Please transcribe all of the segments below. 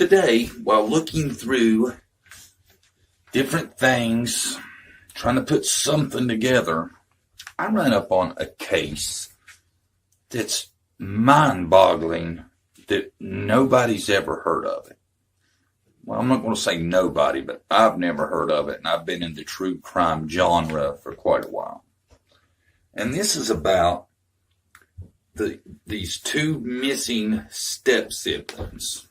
today, while looking through different things, trying to put something together, I ran up on a case that's mind-boggling that nobody's ever heard of it. Well, I'm not going to say nobody, but I've never heard of it, and I've been in the true crime genre for quite a while. And this is about these two missing step-siblings.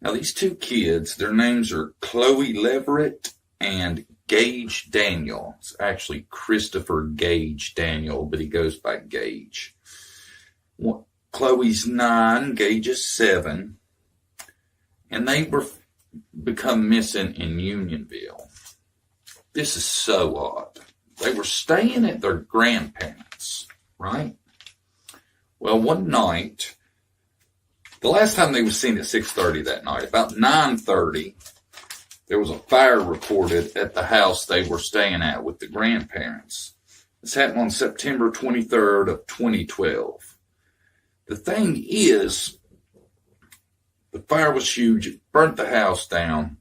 Now, these two kids, their names are Chloe Leverett and Gage Daniel. It's actually Christopher Gage Daniel, but he goes by Gage. Chloe's 9, Gage is 7, and they were become missing in Unionville. This is so odd. They were staying at their grandparents', right? Well, one night, the last time they were seen at 6:30 that night, about 9:30, there was a fire reported at the house they were staying at with the grandparents. This happened on September 23rd of 2012. The thing is, the fire was huge. It burnt the house down.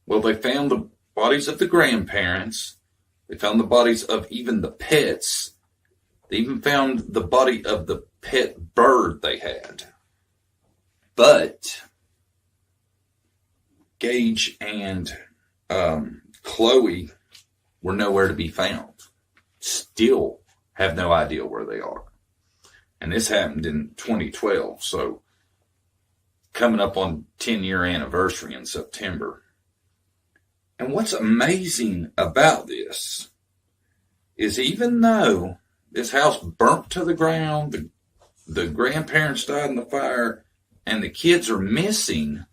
Well, they found the bodies of the grandparents. They found the bodies of even the pets. They even found the body of the pet bird they had. But Gage and Chloe were nowhere to be found. Still have no idea where they are. And this happened in 2012, so coming up on 10-year anniversary in September. And what's amazing about this is even though this house burnt to the ground, the grandparents died in the fire, and the kids are missing,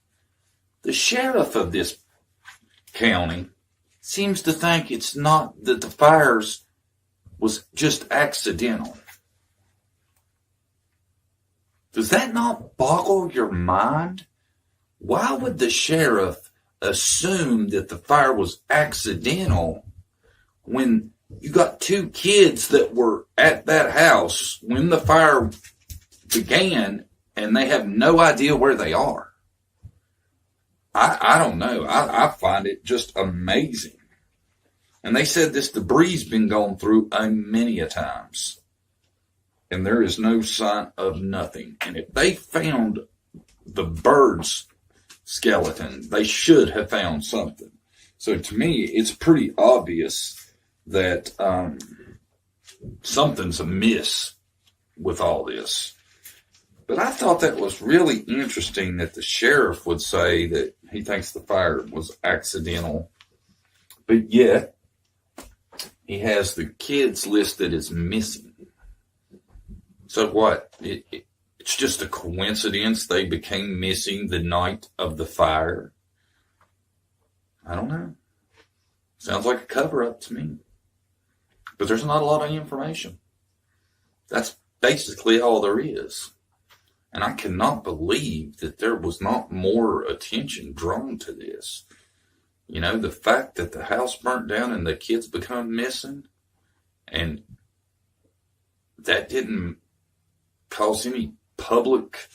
the sheriff of this county seems to think it's not that the fires was just accidental. Does that not boggle your mind? Why would the sheriff assume that the fire was accidental when you got two kids that were at that house when the fire began and they have no idea where they are? I don't know. I find it just amazing. And they said this debris been gone through many a times. And there is no sign of nothing. And if they found the bird's skeleton, they should have found something. So to me, it's pretty obvious that something's amiss with all this. But I thought that was really interesting that the sheriff would say that he thinks the fire was accidental. But yet, he has the kids listed as missing. So what? It's just a coincidence they became missing the night of the fire? I don't know. Sounds like a cover-up to me. But there's not a lot of information. That's basically all there is. And I cannot believe that there was not more attention drawn to this. You know, the fact that the house burnt down and the kids become missing, and that didn't cause any public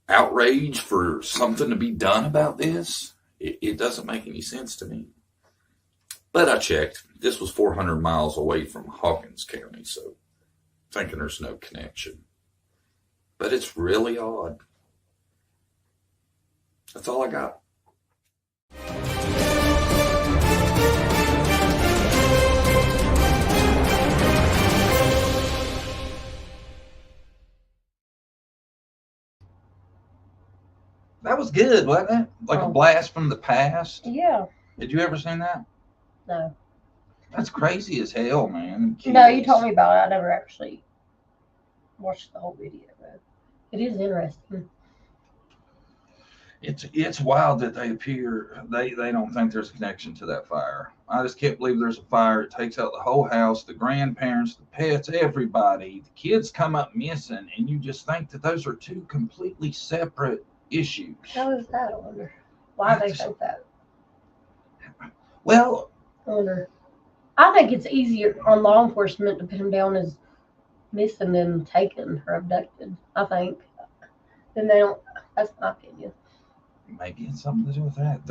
outrage for something to be done about this, it doesn't make any sense to me. But I checked. This was 400 miles away from Hawkins County, so thinking there's no connection. But it's really odd. That's all I got. That was good, wasn't it? Like a blast from the past. Yeah. Did you ever seen that? No. That's crazy as hell, man. Kids. No, you told me about it. I never actually watched the whole video, but it is interesting. It's wild that they appear, they don't think there's a connection to that fire. I just can't believe there's a fire. It takes out the whole house, the grandparents, the pets, everybody. The kids come up missing, and you just think that those are two completely separate issues. How is that, I wonder? Why they think that? Well, I wonder. I think it's easier on law enforcement to put them down as missing than taken or abducted. I think. Then they don't. That's my opinion. maybe it's something to do with that.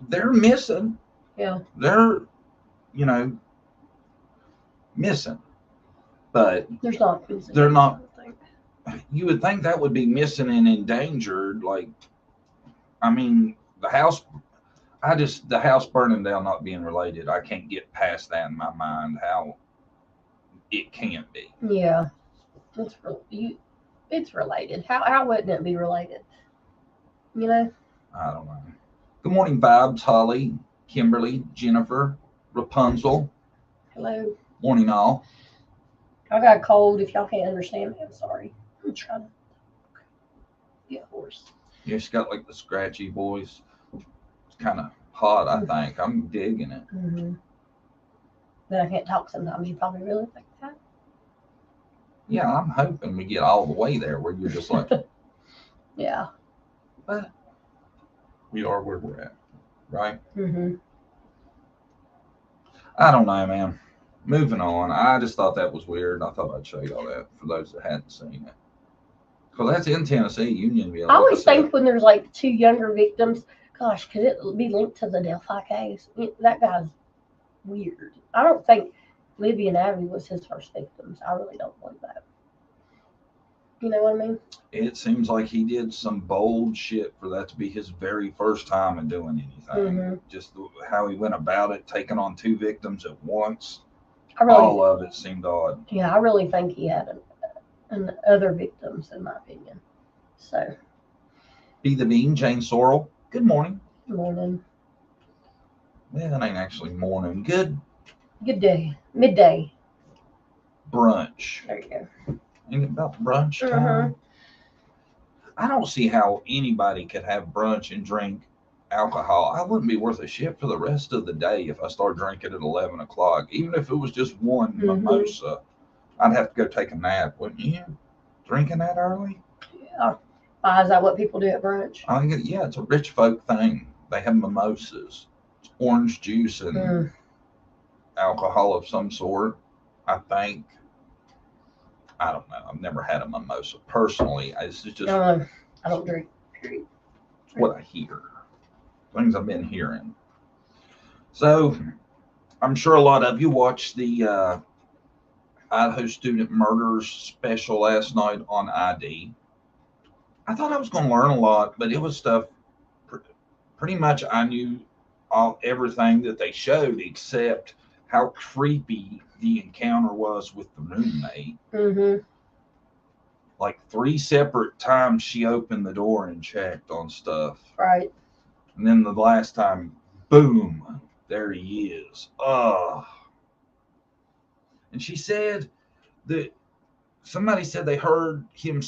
They're missing. Yeah. They're missing, but There's not. they're not. You would think that would be missing and endangered. Like, I mean, the house. The house burning down not being related. I can't get past that in my mind. How it can't be. Yeah. It's related. How wouldn't it be related? You know? I don't know. Good morning, Vibes, Holly, Kimberly, Jennifer, Rapunzel. Hello. Morning, all. I got a cold. If y'all can't understand me, I'm sorry. I'm trying to get hoarse. Yeah, she's got like the scratchy voice. It's kind of hot, I think. I'm digging it. Mm-hmm. But I can't talk sometimes. You probably really think that. Yeah, I'm hoping we get all the way there where you're just like, yeah. But we are where we're at, right? Mm-hmm. I don't know, man. Moving on. I just thought that was weird. I thought I'd show y'all that for those that hadn't seen it. Because that's in Tennessee, Unionville. I always think when there's like two younger victims, gosh, could it be linked to the Delphi case? That guy's weird. I don't think Libby and Abby was his first victims. I really don't believe that. You know what I mean? It seems like he did some bold shit for that to be his very first time in doing anything. Mm-hmm. Just how he went about it, taking on two victims at once. All of it seemed odd. Yeah, I really think he had other victims, in my opinion. So. Be the Bean, Jane Sorrell. Good morning. Good morning. Well, that ain't actually morning. Good day. Midday. Brunch. There you go. Ain't it about brunch time? I don't see how anybody could have brunch and drink alcohol. I wouldn't be worth a shit for the rest of the day if I start drinking at 11 o'clock. Even if it was just one mimosa, I'd have to go take a nap, wouldn't you? Drinking that early? Yeah. Is that what people do at brunch? I think, yeah, it's a rich folk thing. They have mimosas. It's orange juice and alcohol of some sort, I think. I don't know. I've never had a mimosa personally. It's just I don't drink. Period. What I hear, things I've been hearing. So, I'm sure a lot of you watched the Idaho student murders special last night on ID. I thought I was going to learn a lot, but it was stuff. Pretty much, I knew everything that they showed, except how creepy the encounter was with the roommate. Mm-hmm. Like 3 separate times she opened the door and checked on stuff. Right. And then the last time, boom, there he is. And she said that somebody said they heard him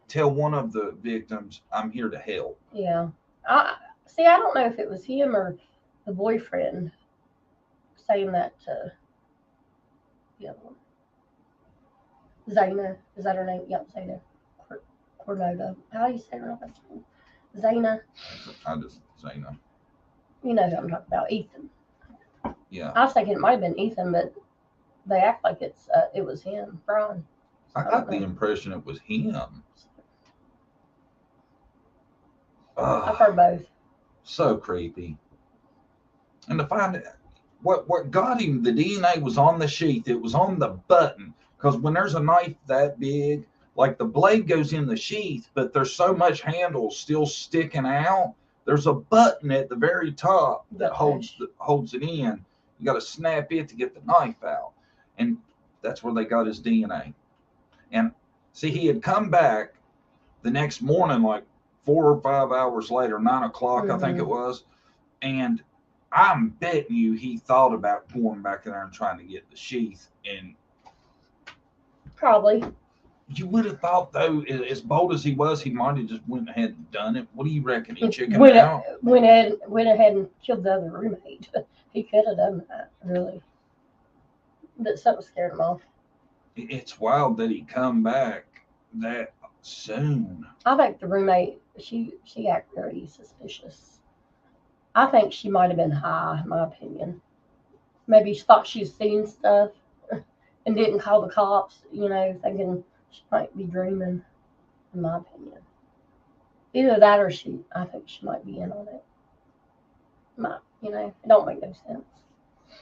tell one of the victims, "I'm here to help." Yeah. I don't know if it was him or the boyfriend saying that to the other one. Zayna. Is that her name? Yep, Zayna. Cordova. How do you say her name? Zayna. Zayna. You know who I'm talking about. Ethan. Yeah. I was thinking it might have been Ethan, but they act like it was him, Brian. So I got the impression it was him. I've heard both. So creepy. And to find what got him, the DNA was on the sheath. It was on the button. Because when there's a knife that big, like the blade goes in the sheath, but there's so much handle still sticking out. There's a button at the very top that holds it in. You got to snap it to get the knife out. And that's where they got his DNA. And see, he had come back the next morning, like 4 or 5 hours later, 9 o'clock, I think it was. And I'm betting you he thought about going back in there and trying to get the sheath. And probably. You would have thought, though, as bold as he was, he might have just went ahead and done it. What do you reckon? He chickened out? Went ahead and killed the other roommate. He could have done that, really. But something scared him off. It's wild that he come back that soon. I think the roommate, she acted very suspicious. I think she might have been high, in my opinion. Maybe she thought she'd seen stuff and didn't call the cops, thinking she might be dreaming, in my opinion. Either that or I think she might be in on it. It don't make no sense.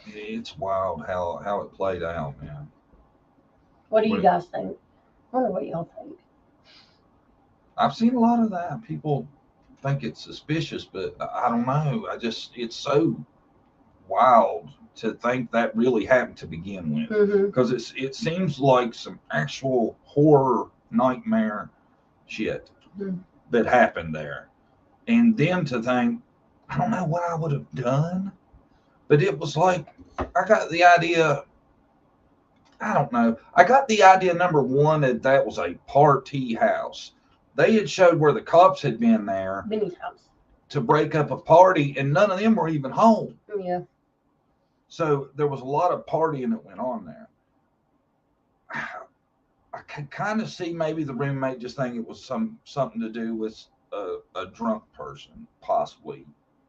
It's wild how it played out, man. What do you guys think? I wonder what y'all think. I've seen a lot of that. People think it's suspicious, but I don't know. It's so wild to think that really happened to begin with, because it seems like some actual horror nightmare shit that happened there, and then to think, I don't know what I would have done, but it was like I got the idea. I don't know. I got the idea, number one, that was a party house. They had showed where the cops had been there Benny's house to break up a party, and none of them were even home. Yeah. So there was a lot of partying that went on there. I could kind of see maybe the roommate just think it was something to do with a drunk person, possibly.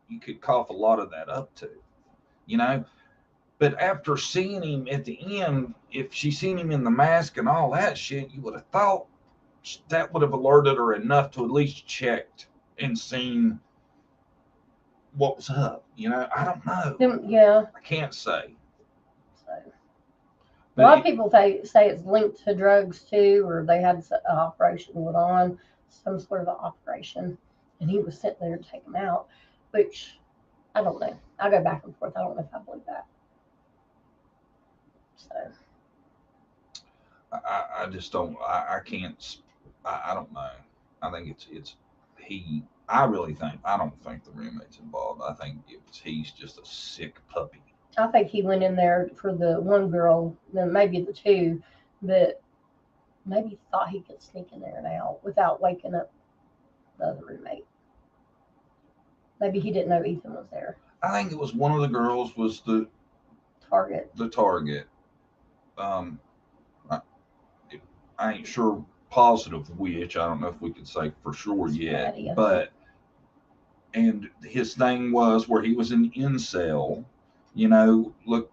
You could cough a lot of that up too, you know. But after seeing him at the end, if she seen him in the mask and all that shit, you would have thought that would have alerted her enough to at least checked and seen what was up. You know, I don't know. Yeah. I can't say. So, a lot of people say it's linked to drugs too, or they had an operation going on, some sort of an operation, and he was sent there to take him out, which I don't know. I go back and forth. I don't know if I believe that. So I just don't. I can't. I don't know. I think it's he. I really think I don't think the roommate's involved. I think he's just a sick puppy. I think he went in there for the one girl, then maybe the two, that maybe thought he could sneak in there and out without waking up the other roommate. Maybe he didn't know Ethan was there. I think it was one of the girls was the target. The target. I ain't sure positive which. I don't know if we could say for sure yet. But and his thing was where he was an incel. You know, look,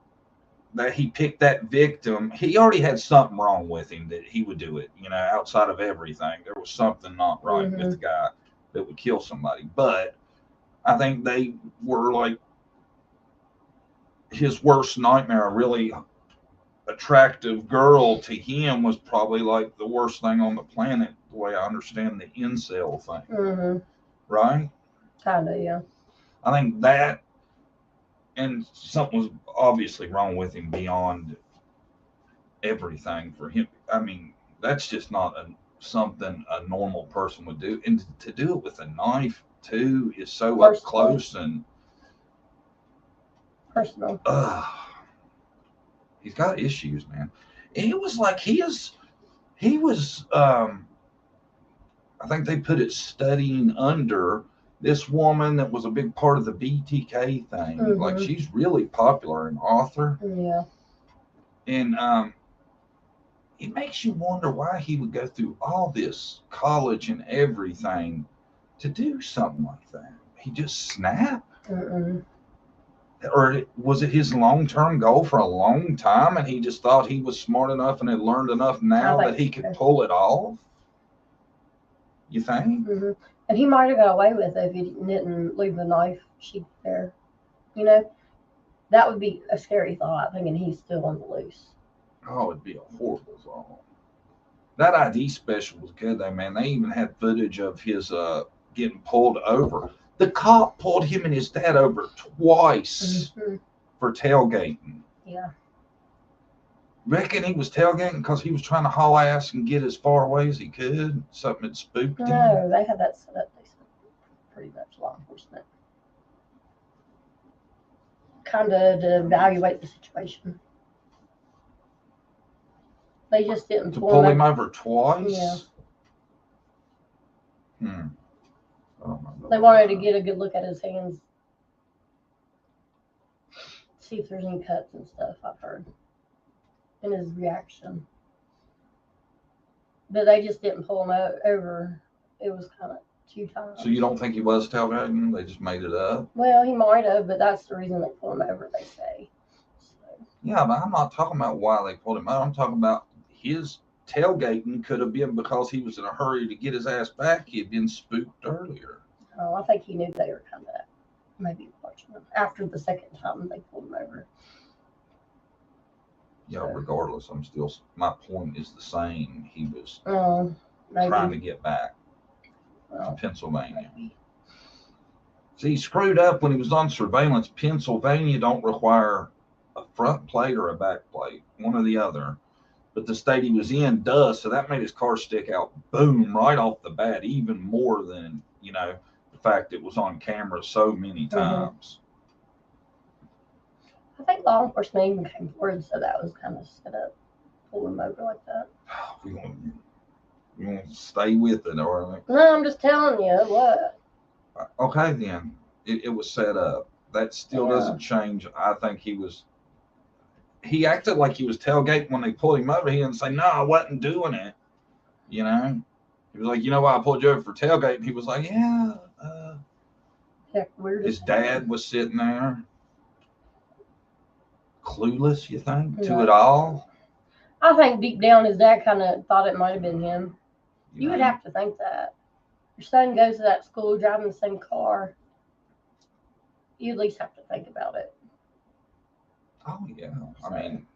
that he picked that victim. He already had something wrong with him that he would do it. You know, outside of everything, there was something not right with the guy that would kill somebody. But I think they were like his worst nightmare. A really attractive girl to him was probably like the worst thing on the planet, the way I understand the incel thing. Right? Kinda, yeah. I think that, and something was obviously wrong with him beyond everything for him. I mean, that's just not something a normal person would do. And to do it with a knife too is so up close and personal. He's got issues, man. And it was like he was I think they put it studying under this woman that was a big part of the BTK thing. Like she's really popular, an author. Yeah. And it makes you wonder why he would go through all this college and everything to do something like that. He just snapped. Or was it his long-term goal for a long time and he just thought he was smart enough and had learned enough now that he could pull it off? You think? And he might have got away with it if he didn't leave the knife sheath there. You know, that would be a scary thought, thinking he's still on the loose. Oh, it'd be a horrible thought. That ID special was good though, man. They even had footage of his getting pulled over. The cop pulled him and his dad over twice for tailgating. Yeah. Reckon he was tailgating because he was trying to haul ass and get as far away as he could. Something had spooked him. No, they had that set up. They said pretty much law enforcement. Kind of to evaluate the situation. They just didn't pull him over twice? Yeah. They wanted to get a good look at his hands. See if there's any cuts and stuff, I've heard. And his reaction. But they just didn't pull him over. It was kind of 2 times. So you don't think he was tailgating? They just made it up? Well, he might have, but that's the reason they pulled him over, they say. So. Yeah, but I'm not talking about why they pulled him over. I'm talking about his tailgating could have been because he was in a hurry to get his ass back. He had been spooked earlier. Oh, I think he knew they were kind of maybe watching him after the second time they pulled him over. Yeah, regardless, my point is the same. He was maybe. trying to get back to Pennsylvania. Maybe. See, he screwed up when he was on surveillance. Pennsylvania don't require a front plate or a back plate, one or the other. But the state he was in does, so that made his car stick out, boom, right off the bat, even more than, the fact it was on camera so many times. I think law enforcement even came forward and said that was kind of set up, pull him over like that. We want to stay with it, all right? No, I'm just telling you what. Okay, then. It was set up. That still doesn't change. I think he acted like he was tailgating when they pulled him over. He didn't say, no, I wasn't doing it. He was like, you know why I pulled you over for tailgating? He was like, yeah. His dad was sitting there. Clueless, you think, to it all? I think deep down his dad kind of thought it might have been him. You would have to think that. Your son goes to that school driving the same car. You at least have to think about it. Oh, yeah. So, I mean,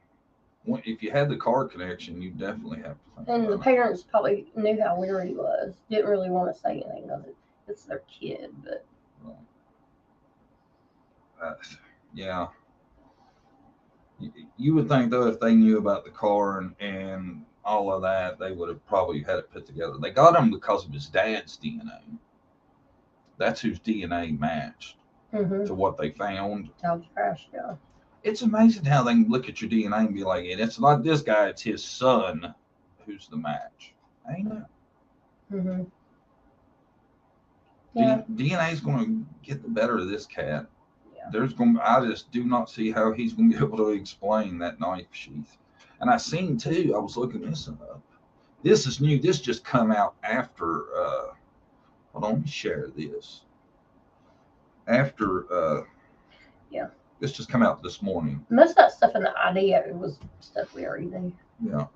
if you had the car connection, you definitely have to think about it. And the parents probably knew how weird he was. Didn't really want to say anything because it's their kid, but. Yeah. You would think, though, if they knew about the car and all of that, they would have probably had it put together. They got him because of his dad's DNA. That's whose DNA matched to what they found. Trash, yeah. It's amazing how they can look at your DNA and be like, it's not this guy, it's his son who's the match. Ain't it? Yeah. DNA is going to get the better of this cat. Yeah. I just do not see how he's going to be able to explain that knife sheath. And I seen too, I was looking this up. This is new. This just come out after, hold on, let me share this. After, this just come out this morning. Most of that stuff in the idea was stuff we already knew. Yeah.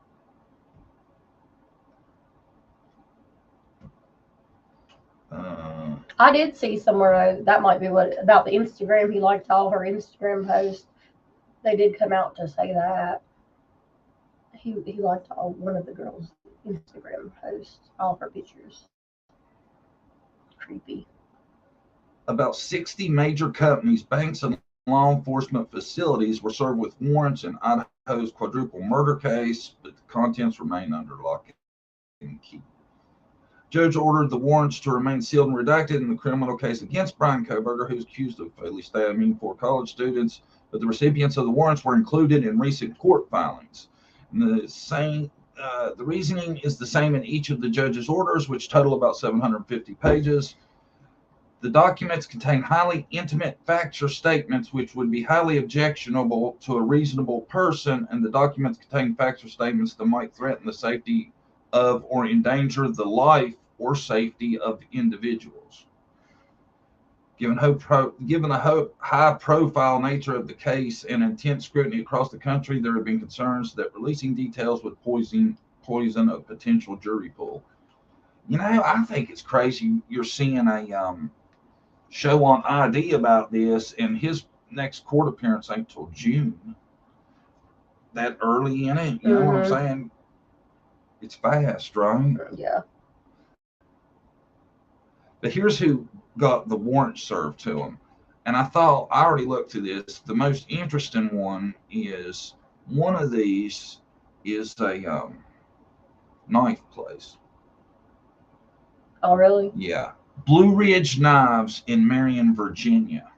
I did see somewhere that might be about the Instagram. He liked all her Instagram posts. They did come out to say that he liked one of the girls' Instagram posts, all of her pictures. Creepy. About 60 major companies, banks, and law enforcement facilities were served with warrants in Idaho's quadruple murder case, but the contents remain under lock and key. Judge ordered the warrants to remain sealed and redacted in the criminal case against Brian Koberger, who's accused of fatally stabbing 4 college students, but the recipients of the warrants were included in recent court filings. And the reasoning is the same in each of the judge's orders, which total about 750 pages. The documents contain highly intimate facts or statements which would be highly objectionable to a reasonable person, and the documents contain facts or statements that might threaten the safety of or endanger the life or safety of individuals. Given the high-profile nature of the case and intense scrutiny across the country, there have been concerns that releasing details would poison a potential jury pool. I think it's crazy. You're seeing a show on ID about this, and his next court appearance ain't till June. That early in it, you know what I'm saying? It's fast, right? Yeah. But here's who got the warrant served to him. And I already looked through this. The most interesting one is one of these is a knife place. Oh, really? Yeah. Blue Ridge Knives in Marion, Virginia.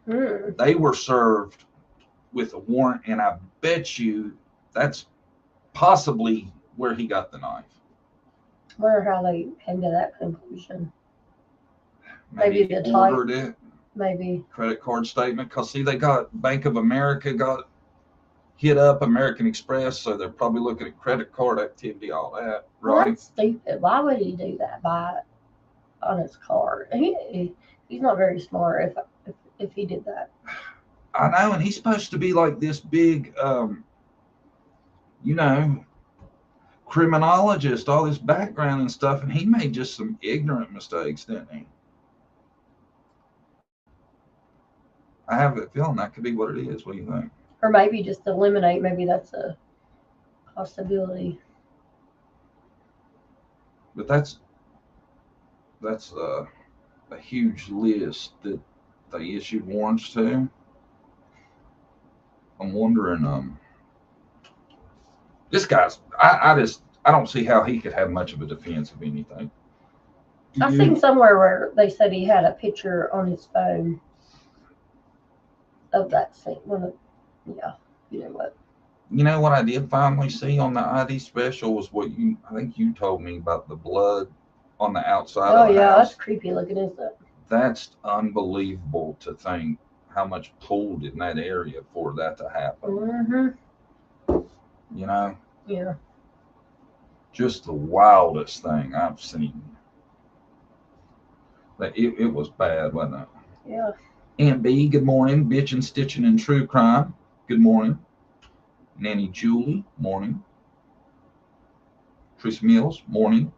They were served with a warrant, and I bet you that's possibly where he got the knife. I wonder how they came to that conclusion. Maybe the ordered it. Maybe. Credit card statement. Because, see, they got Bank of America got hit up, American Express, so they're probably looking at credit card activity, all that. Right? Well, that's stupid. Why would he do that? Buy it on his card? He's not very smart if he did that. I know, and he's supposed to be like this big, criminologist, all this background and stuff, and he made just some ignorant mistakes, didn't he? I have a feeling that could be what it is. What do you think? Or maybe just eliminate. Maybe that's a possibility. But that's a huge list that they issued warrants to. I'm wondering, this guy's. I don't see how he could have much of a defense of anything. I seen somewhere where they said he had a picture on his phone of that scene. Yeah, you know what? You know what I did finally see on the ID special was what I think you told me about the blood on the outside of the house. That's creepy looking, isn't it? That's unbelievable to think how much pulled in that area for that to happen. Mm-hmm. You know? Yeah. Just the wildest thing I've seen. It was bad, wasn't it? Yeah. Aunt B, good morning. Bitchin', Stitching, and True Crime, good morning. Nanny Julie, morning. Teresa Mills, morning.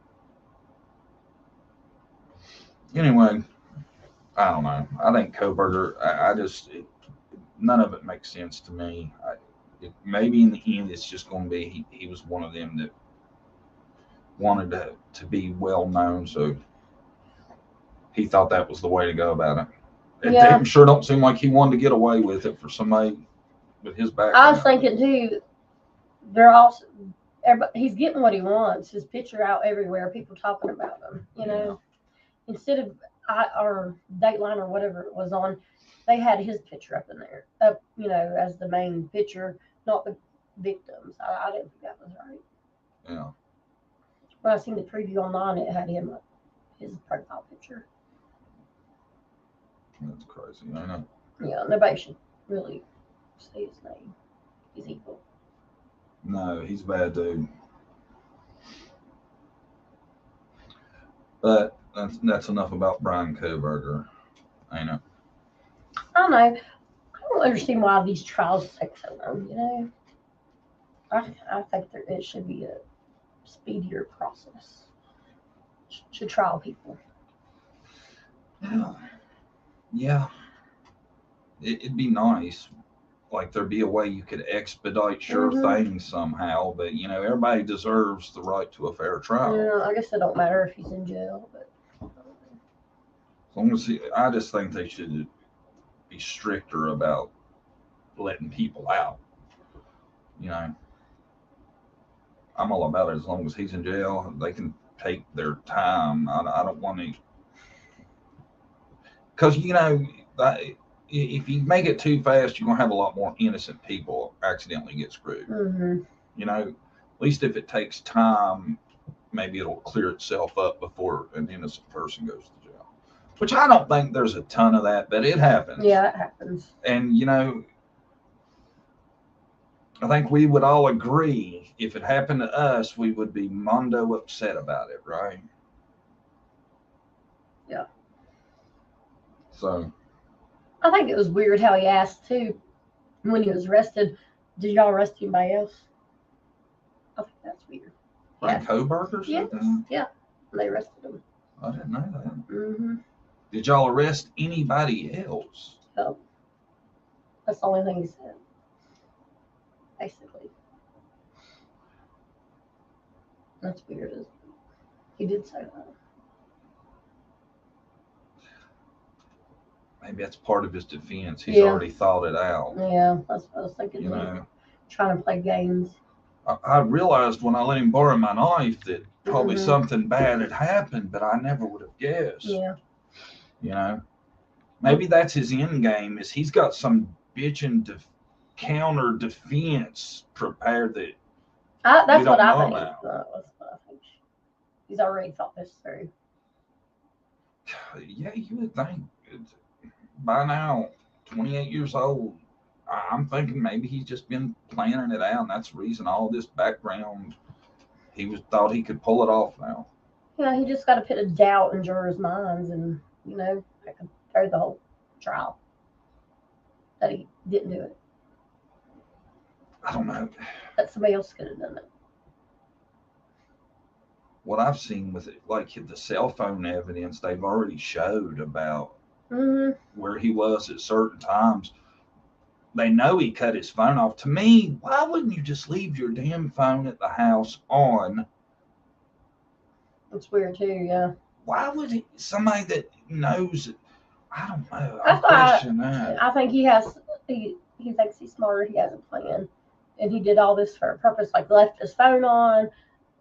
Anyway, I don't know. I think Kohberger, none of it makes sense to me. Maybe in the end, it's just going to be he was one of them that wanted to be well known, so he thought that was the way to go about it. Yeah. Damn sure don't seem like he wanted to get away with it for somebody with his background. I was thinking too. They're also. He's getting what he wants. His picture out everywhere. People talking about him. You know, instead of or Dateline or whatever it was on, they had his picture up in there, as the main picture, not the victims. I didn't think that was right. Yeah. When I seen the preview online, it had him his profile picture. That's crazy. I know. Yeah, nobody should really say his name. He's evil. No, he's a bad dude. But that's enough about Brian Kohberger, ain't it? I don't know. I don't understand why these trials take so long, you know? I think it should be a speedier process to trial people. Yeah. It'd be nice. Like there'd be a way you could expedite things somehow, but everybody deserves the right to a fair trial. Yeah, I guess it don't matter if he's in jail, but as long as I just think they should be stricter about letting people out. I'm all about it. As long as he's in jail, they can take their time. I don't want to, because if you make it too fast, you're gonna have a lot more innocent people accidentally get screwed. Mm-hmm. At least if it takes time, maybe it'll clear itself up before an innocent person goes to jail. Which I don't think there's a ton of that, but it happens. Yeah, it happens. And I think we would all agree if it happened to us, we would be mondo upset about it, right? Yeah. So I think it was weird how he asked too when he was arrested, did y'all arrest anybody else? I think that's weird. Like Kohberger said that? Yeah. They arrested him. I didn't know that. Mm-hmm. Did y'all arrest anybody else? No. That's the only thing he said. Basically. That's weird, isn't it? He did say that. Maybe that's part of his defense. He's already thought it out. Yeah, that's what I was thinking. Trying to play games. I realized when I let him borrow my knife that probably something bad had happened, but I never would have guessed. Yeah. Maybe that's his end game. Is he's got some bitchin' counter defense prepared that. That's what I think. That's what I think. He's already thought this through. Yeah, you would think. By now, 28 years old, I'm thinking maybe he's just been planning it out, and that's the reason all this background, thought he could pull it off now. Yeah, he just got to put a doubt in jurors' minds, and, that could throw the whole trial. That he didn't do it. I don't know. That somebody else could have done it. what I've seen with it, like the cell phone evidence they've already showed about where he was at certain times. They know he cut his phone off. To me, why wouldn't you just leave your damn phone at the house on? It's weird too, yeah. Why would somebody that knows? I don't know. I question that. I think he thinks he's smarter. He has a plan, and he did all this for a purpose. Like left his phone on,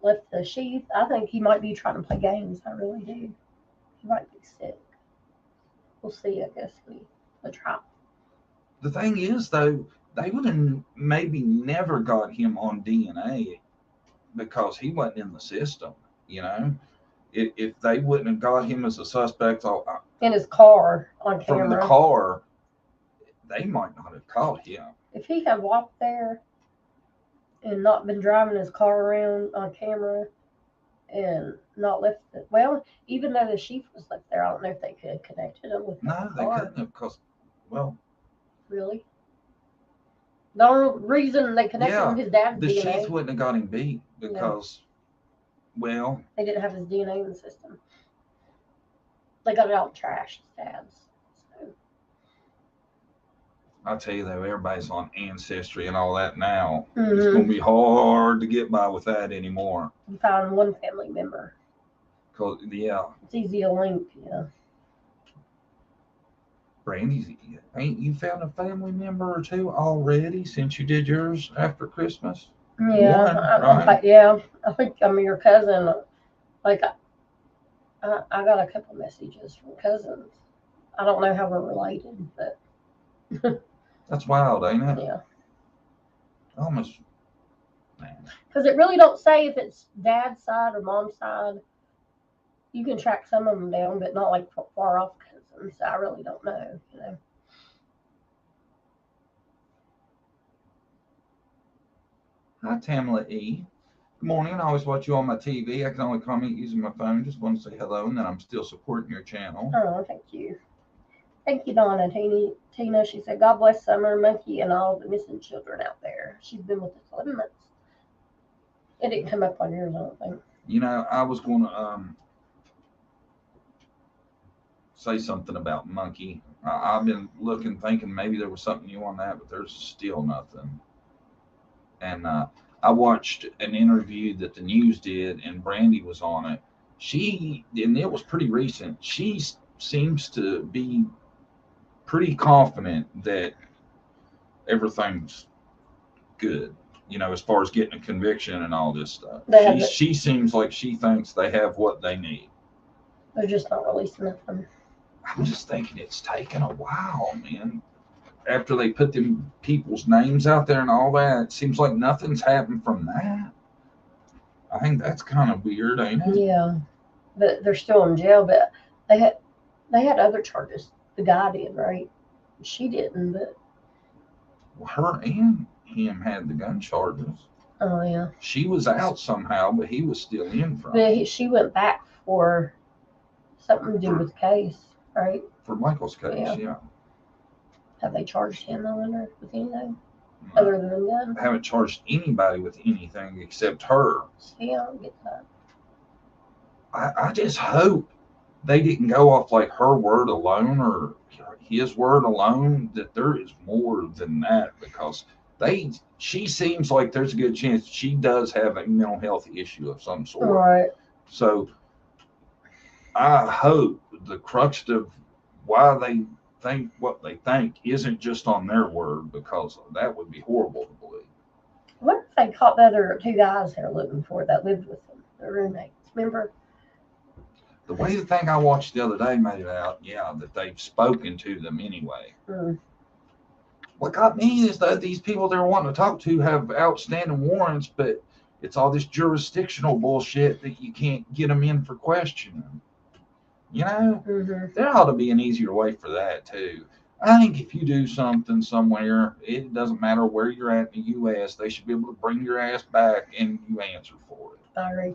left the sheath. I think he might be trying to play games. I really do. He might be sick. We'll see. I guess we'll try. The thing is, though, they would have maybe never got him on DNA because he wasn't in the system. You know, if they wouldn't have got him as a suspect in his car on camera from the car, they might not have caught him. If he had walked there and not been driving his car around on camera and not left it, well, even though the sheath was left there, I don't know if they could have connected him with No, they couldn't have because, well. Really? The only reason they connected him, his dad's the DNA. The sheath wouldn't have got him beat because, well. They didn't have his DNA in the system. They got it out trash, his dad's. So. I tell you though, everybody's on Ancestry and all that now. It's going to be hard to get by with that anymore. You found one family member. Cause it's easy to link. Yeah. Brandy, ain't you found a family member or two already since you did yours after Christmas? Yeah, I think I'm your cousin. Like, I got a couple messages from cousins. I don't know how we're related, but. That's wild, ain't it? Yeah. Almost, man. Because it really don't say if it's dad's side or mom's side. You can track some of them down, but not like far off cousins. I really don't know, you know. Hi, Tamla E. Good morning. I always watch you on my TV. I can only comment using my phone. Just want to say hello and that I'm still supporting your channel. Oh, thank you. Thank you, Donna. Tina, she said, God bless Summer, Monkey, and all the missing children out there. She's been with us 11 months. It didn't come up on yours, I don't think. You know, I was going to say something about Monkey. I've been looking, thinking maybe there was something new on that, but there's still nothing. And I watched an interview that the news did, and Brandy was on it. And it was pretty recent. She seems to be pretty confident that everything's good, you know, as far as getting a conviction and all this stuff. She seems like she thinks they have what they need. They're just not releasing nothing. I'm just thinking it's taken a while, man. After they put them people's names out there and all that, it seems like nothing's happened from that. I think that's kind of weird, ain't it? Yeah, but they're still in jail. But they had other charges. The guy did, right? She didn't, but her and him had the gun charges. Oh yeah. She was out somehow, but he was still in from. But she went back for something to do with the case, right? For Michael's case, yeah. Have they charged him with anything other than gun? I haven't charged anybody with anything except her. See, I don't get that. I just hope they didn't go off like her word alone or his word alone, that there is more than that, because she seems like there's a good chance she does have a mental health issue of some sort. Right. So I hope the crux of why they think what they think isn't just on their word, because that would be horrible to believe. I wonder if they caught the other two guys they're looking for that lived with them, the roommates. Remember? The way the thing I watched the other day made it out, that they've spoken to them anyway. What got me is that these people they're wanting to talk to have outstanding warrants, but it's all this jurisdictional bullshit that you can't get them in for questioning. You know, there ought to be an easier way for that too. I think if you do something somewhere, it doesn't matter where you're at in the U.S., they should be able to bring your ass back and you answer for it. I agree.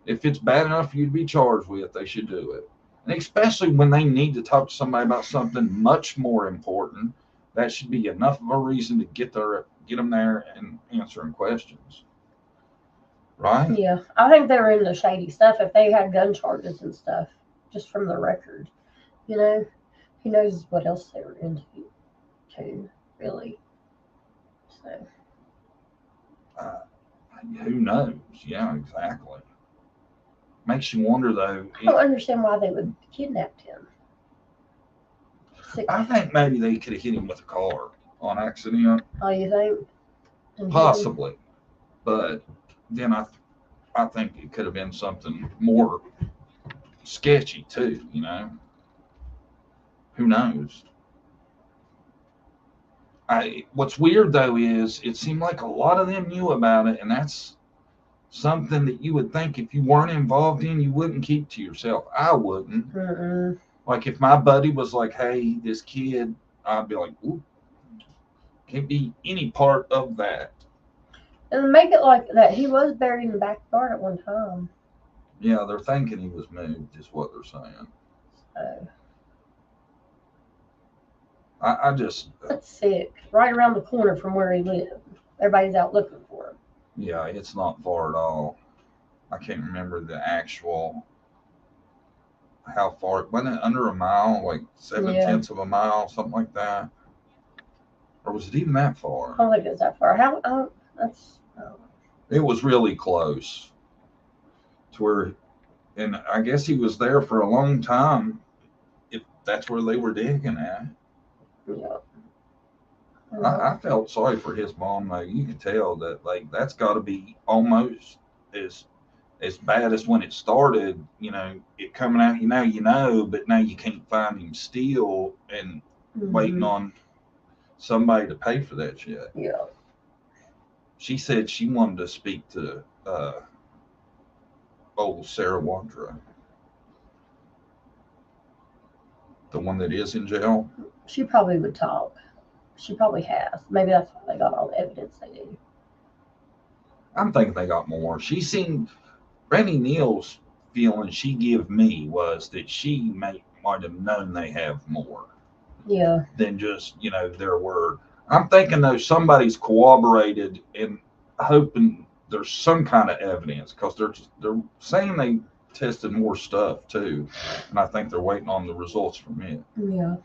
If it's bad enough for you to be charged with, they should do it. And especially when they need to talk to somebody about something much more important, that should be enough of a reason to get them there and answering questions. right? Yeah, I think they were into shady stuff if they had gun charges and stuff, just from the record. You know, who knows what else they were into, too, really. So, Uh, who knows? Yeah, exactly. Makes you wonder, though. I don't understand why they would kidnap him. I think maybe they could have hit him with a car on accident. Oh, you think? And Possibly. But then I think it could have been something more sketchy, too, you know? Who knows? What's weird, though, is it seemed like a lot of them knew about it, and that's something that you would think if you weren't involved in, you wouldn't keep to yourself. I wouldn't. Mm-mm. Like if my buddy was like, "Hey, this kid," I'd be like, "Ooh, can't be any part of that." And make it like that he was buried in the backyard at one time. Yeah, they're thinking he was moved, is what they're saying. So, I just, that's sick. Right around the corner from where he lived. Everybody's out looking for him. yeah, it's not far at all. I can't remember the actual how far. Wasn't it under a mile, like 7/10 of a mile, something like that? Or was it even that far? I don't think it was that far. That's. It was really close to where, and I guess he was there for a long time. If that's where they were digging at. Yeah. I felt sorry for his mom. Like you could tell that, like that's got to be almost as bad as when it started. You know, it coming out. But now you can't find him still, and waiting on somebody to pay for that shit. Yeah. She said she wanted to speak to old Sarah Wandra, the one that is in jail. She probably would talk. She probably has. Maybe that's why they got all the evidence they do. I'm thinking they got more. She seemed, Randy Neal's feeling she gave me was that she might have known they have more. Yeah. Than just, their word. I'm thinking though somebody's corroborated and hoping there's some kind of evidence because they're saying they tested more stuff too, and I think they're waiting on the results from it. Yeah.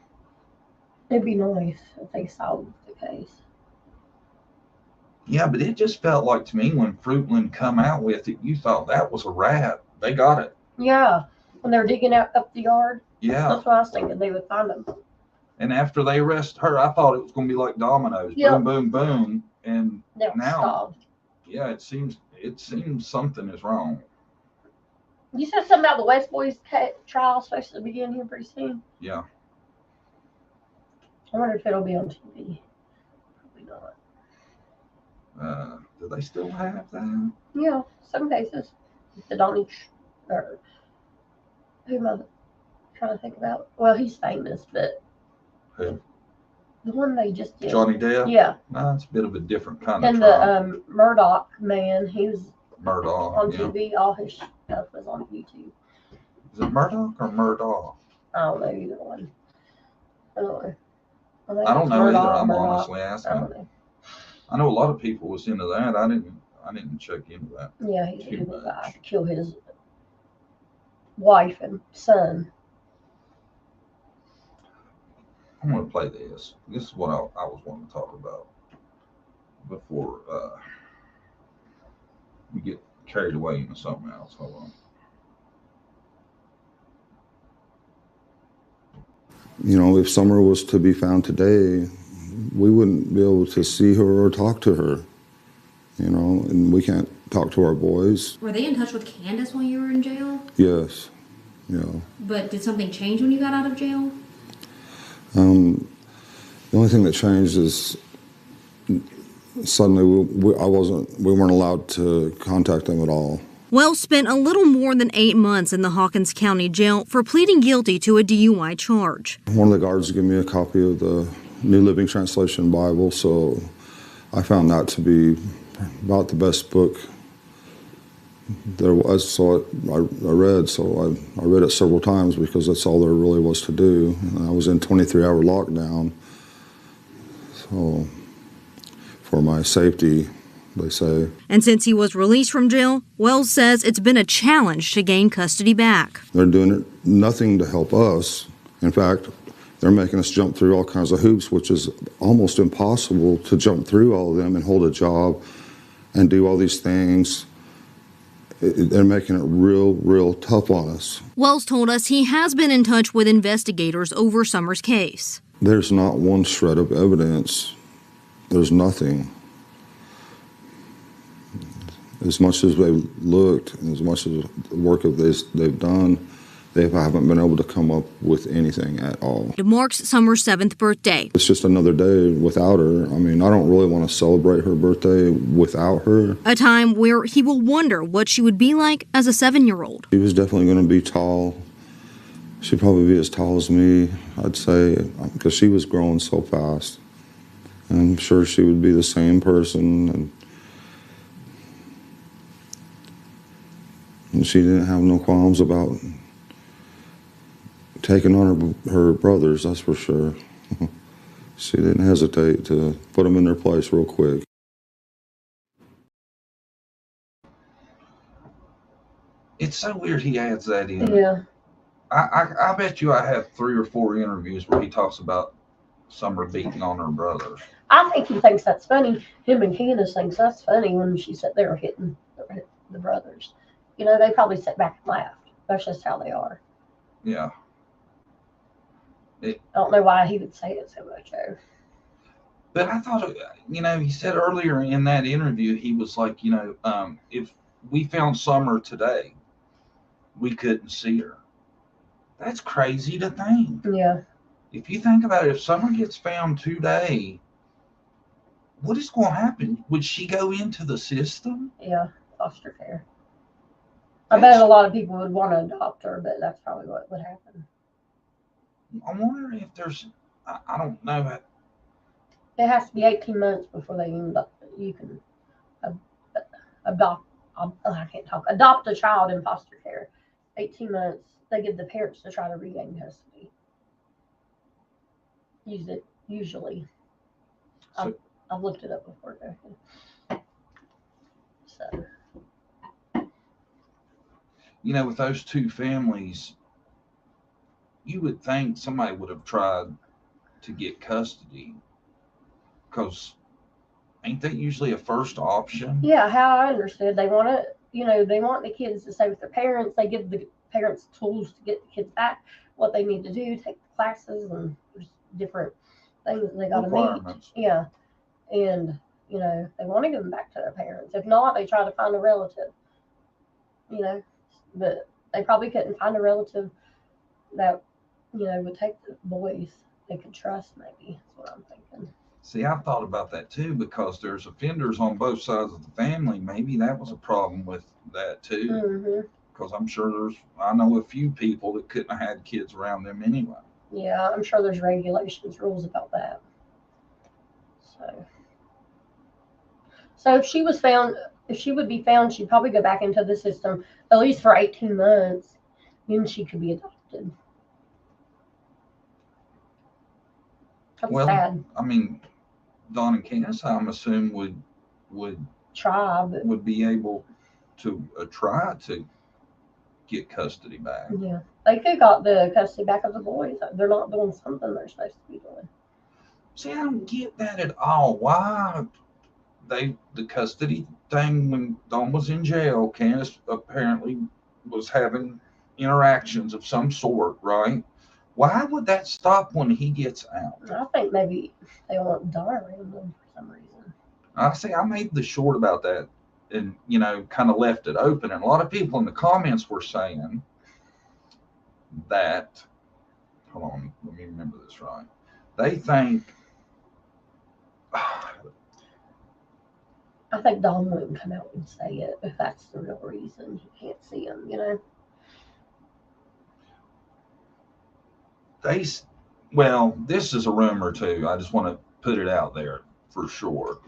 It'd be nice if they solved the case. Yeah, but it just felt like to me when Fruitland come out with it, you thought that was a rat. They got it. Yeah. When they were digging out up the yard. Yeah. That's what I was thinking. They would find them. And after they arrest her, I thought it was going to be like dominoes. Yep. Boom, boom, boom. And now, solved. Yeah, it seems something is wrong. You said something about the West Boys trial supposed to begin here pretty soon. Yeah. I wonder if it'll be on TV. Probably not. Do they still have that? Yeah, some cases. The Donnie, or who am I trying to think about? Well, he's famous, but who? The one they just did. Johnny Depp? Yeah. No, it's a bit of a different kind of And trial. the Murdoch man, he was Murdoch on TV. All his stuff was on YouTube. Is it Murdoch or Murdoch? I don't know either one. I don't know. I don't know Murdoch, either. I'm Murdoch. honestly asking. I don't know. I know a lot of people was into that. I didn't check into that. Yeah, he's a evil guy to kill his wife and son. I'm going to play this. This is what I was wanting to talk about before we get carried away into something else. Hold on. If Summer was to be found today, we wouldn't be able to see her or talk to her, and we can't talk to our boys. Were they in touch with Candace while you were in jail? Yes, But did something change when you got out of jail? The only thing that changed is suddenly we weren't allowed to contact them at all. Wells spent a little more than 8 months in the Hawkins County Jail for pleading guilty to a DUI charge. One of the guards gave me a copy of the New Living Translation Bible, so I found that to be about the best book there was. So I read it several times because that's all there really was to do. And I was in 23-hour lockdown, so for my safety, they say. And since he was released from jail, Wells says it's been a challenge to gain custody back. They're doing nothing to help us. In fact, they're making us jump through all kinds of hoops, which is almost impossible to jump through all of them and hold a job and do all these things. They're making it real tough on us. Wells told us he has been in touch with investigators over Summer's case. There's not one shred of evidence. There's nothing. As much as they've looked, and as much as the work of this they've done, they haven't been able to come up with anything at all. It marks Summer's 7th birthday. It's just another day without her. I mean, I don't really want to celebrate her birthday without her. A time where he will wonder what she would be like as a 7-year-old. She was definitely going to be tall. She'd probably be as tall as me, I'd say, because she was growing so fast. And I'm sure she would be the same person. And she didn't have no qualms about taking on her brothers, that's for sure. She didn't hesitate to put them in their place real quick. It's so weird he adds that in. Yeah. I bet you I have 3 or 4 interviews where he talks about Summer beating on her brother. I think he thinks that's funny. Him and Candace thinks that's funny when she sat there hitting the brothers. You know, they probably sit back and laughed. That's just how they are. Yeah. I don't know why he would say it so much, though. But I thought, you know, he said earlier in that interview, he was like, you know, if we found Summer today, we couldn't see her. That's crazy to think. Yeah. If you think about it, if Summer gets found today, what is going to happen? Would she go into the system? Yeah. Foster care. I bet a lot of people would want to adopt her, but that's probably what would happen. I wonder if there's, I don't know. It has to be 18 months before you can adopt. I can't talk. Adopt a child in foster care. 18 months. They give the parents to try to regain custody. Usually. I've looked it up before. So. You know, with those 2 families, you would think somebody would have tried to get custody, because ain't that usually a first option? Yeah, how I understood, they want to, you know, they want the kids to stay with their parents. They give the parents tools to get the kids back, what they need to do, take the classes, and there's different things that they got to meet. Yeah, and you know, they want to give them back to their parents. If not, they try to find a relative. You know, but they probably couldn't find a relative that, you know, would take the boys they could trust, maybe. That's what I'm thinking. See, I've thought about that too, because there's offenders on both sides of the family. Maybe that was a problem with that too. Mm-hmm. Because I'm sure I know a few people that couldn't have had kids around them anyway. Yeah, I'm sure there's regulations, rules about that. So if she was found, if she would be found, she'd probably go back into the system at least for 18 months. Then she could be adopted. That's sad. I mean, Don and Candace, I'm assuming would try, but would be able to try to get custody back. Yeah, they could have got the custody back of the boys. They're not doing something they're supposed to be doing. See, I don't get that at all. Why the custody thing when Don was in jail, Candace apparently was having interactions of some sort, right? Why would that stop when he gets out? I think maybe they want Don around them for some reason. I made the short about that and, you know, kind of left it open. And a lot of people in the comments were saying that, hold on, let me remember this right. They think, I think Don wouldn't come out and say it if that's the real reason he can't see him, you know? well, this is a rumor too. I just want to put it out there for sure.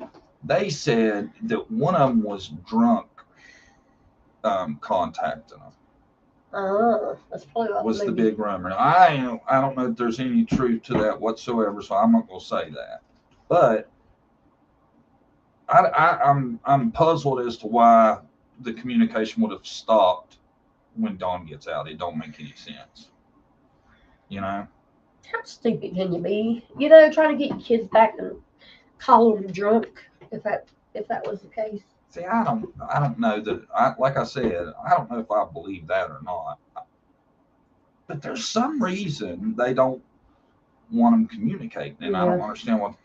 They said that one of them was drunk contacting them. That's probably what was the big rumor. Now, I don't know if there's any truth to that whatsoever, so I'm not going to say that. But I'm puzzled as to why the communication would have stopped when Dawn gets out. It don't make any sense. You know? How stupid can you be? You know, trying to get your kids back and call them drunk if that was the case. See, I don't know that. Like I said, I don't know if I believe that or not. But there's some reason they don't want them communicating, and I don't Yeah. understand what.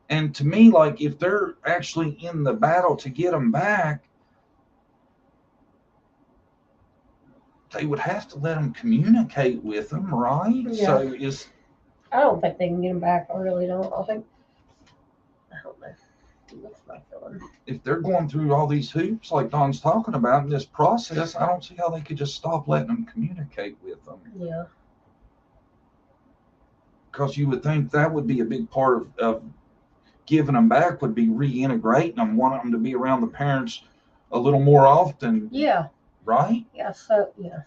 And to me, like if they're actually in the battle to get them back, they would have to let them communicate with them, right? Yeah. So is I don't think they can get them back. I really don't. I don't know. That's my feeling. if they're going through all these hoops like Don's talking about in this process, I don't see how they could just stop letting them communicate with them. Yeah. Because you would think that would be a big part of giving them back would be reintegrating them, wanting them to be around the parents a little more often, Yeah. right? Yeah. So yeah.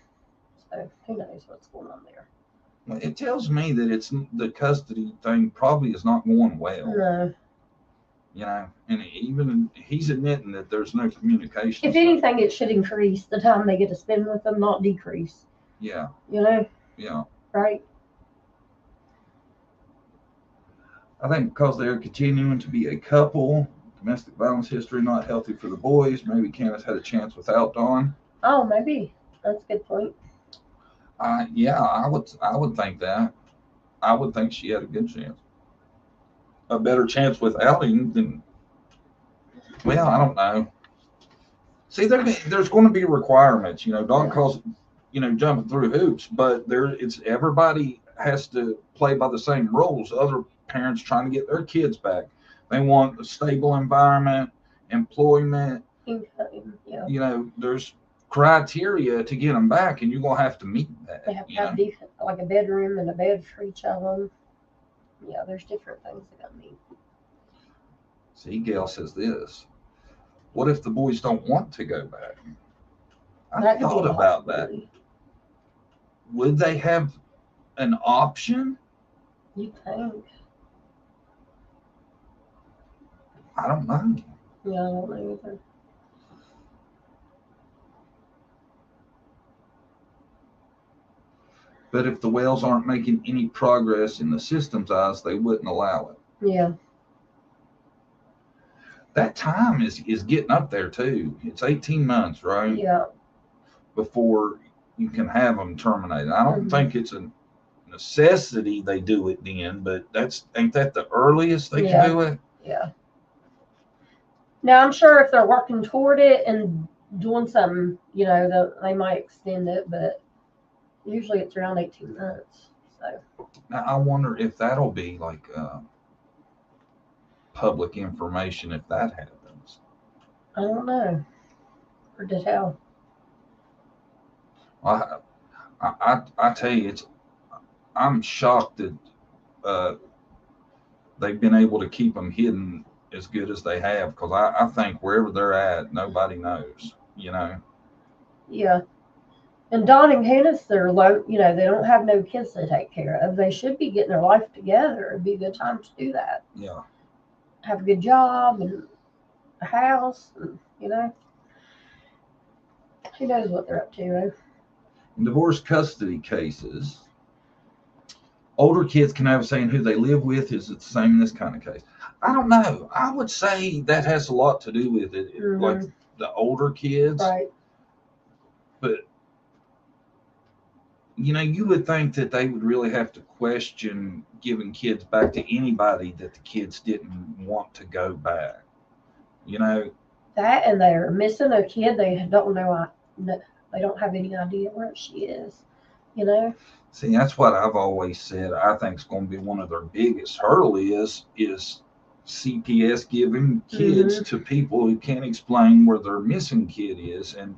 So who knows what's going on there? Well, it tells me that it's the custody thing probably is not going well. No. You know, and even he's admitting that there's no communication. If anything, it should increase the time they get to spend with them, not decrease. Yeah. You know? Yeah. Right? I think because they're continuing to be a couple, domestic violence history not healthy for the boys. Maybe Candace had a chance without Dawn. Oh, maybe. That's a good point. Yeah, I would think that. I would think she had a good chance. A better chance without him than. Well, I don't know. See, there's going to be requirements. You know, Dawn calls, jumping through hoops, but it's everybody has to play by the same rules. Other parents trying to get their kids back, they want a stable environment, employment. Yeah. You know, there's criteria to get them back, and you're gonna have to meet that. They have to have decent, like a bedroom and a bed for each of them. Yeah, there's different things they got to meet. See, Gail says this. What if the boys don't want to go back? I thought about that. Would they have an option? You think? I don't know. Yeah, I don't know either. But if the Whales aren't making any progress in the system's eyes, they wouldn't allow it. Yeah. That time is getting up there too. It's 18 months, right? Yeah. Before you can have them terminated. I don't think it's a necessity they do it then, but ain't that the earliest they can do it? Yeah. Now I'm sure if they're working toward it and doing something, they might extend it, but usually it's around 18 months. So now I wonder if that'll be like public information if that happens. I don't know. Hard to tell. I tell you, I'm shocked that they've been able to keep them hidden as good as they have, because I think wherever they're at, nobody knows. Yeah. And Don and Candace, they're low. They don't have no kids to take care of. They should be getting their life together. It'd be a good time to do that. Yeah. Have a good job and a house, and, who knows what they're up to, right? In divorce custody cases, older kids can have a say in who they live with. Is it the same in this kind of case? I don't know. I would say that has a lot to do with it, like the older kids. Right. But, you would think that they would really have to question giving kids back to anybody that the kids didn't want to go back. That, and they're missing a kid. They don't know. They don't have any idea where she is. See, that's what I've always said. I think it's going to be one of their biggest hurdle is CPS giving kids to people who can't explain where their missing kid is and